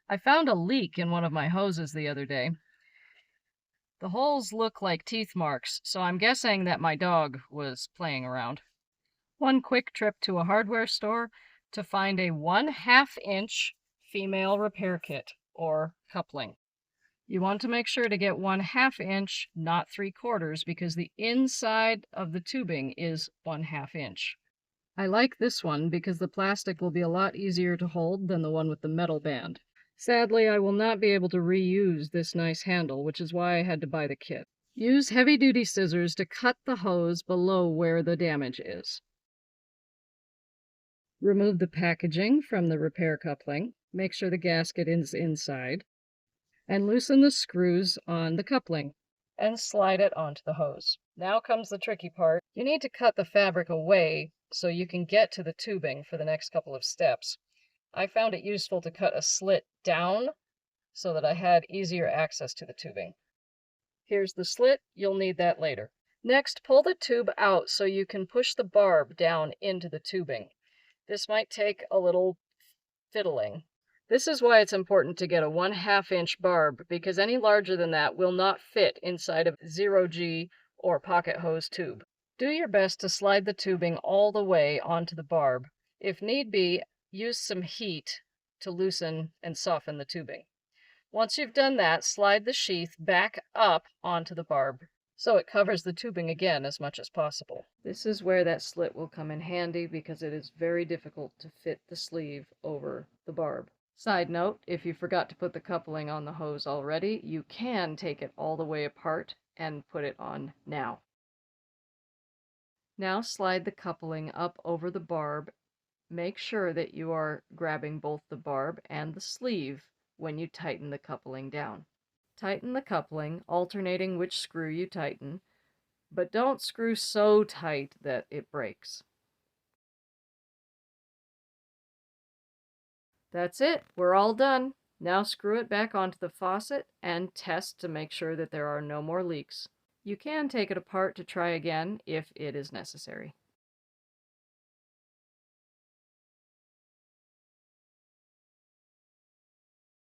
I found a leak in one of my hoses the other day. The holes look like teeth marks, so I'm guessing that my dog was playing around. One quick trip to a hardware store to find a 1/2 inch female repair kit, or coupling. You want to make sure to get 1/2 inch, not 3/4, because the inside of the tubing is 1/2 inch. I like this one because the plastic will be a lot easier to hold than the one with the metal band. Sadly, I will not be able to reuse this nice handle, which is why I had to buy the kit. Use heavy-duty scissors to cut the hose below where the damage is. Remove the packaging from the repair coupling. Make sure the gasket is inside. And loosen the screws on the coupling and slide it onto the hose. Now comes the tricky part. You need to cut the fabric away so you can get to the tubing for the next couple of steps. I found it useful to cut a slit down so that I had easier access to the tubing. Here's the slit. You'll need that later. Next, pull the tube out so you can push the barb down into the tubing. This might take a little fiddling. This is why it's important to get a 1/2 inch barb, because any larger than that will not fit inside of 0G or pocket hose tube. Do your best to slide the tubing all the way onto the barb. If need be, use some heat to loosen and soften the tubing. Once you've done that, slide the sheath back up onto the barb so it covers the tubing again as much as possible. This is where that slit will come in handy because it is very difficult to fit the sleeve over the barb. Side note, if you forgot to put the coupling on the hose already, you can take it all the way apart and put it on now. Now slide the coupling up over the barb. Make sure that you are grabbing both the barb and the sleeve when you tighten the coupling down. Tighten the coupling, alternating which screw you tighten, but don't screw so tight that it breaks. That's it, we're all done. Now screw it back onto the faucet and test to make sure that there are no more leaks. You can take it apart to try again if it is necessary.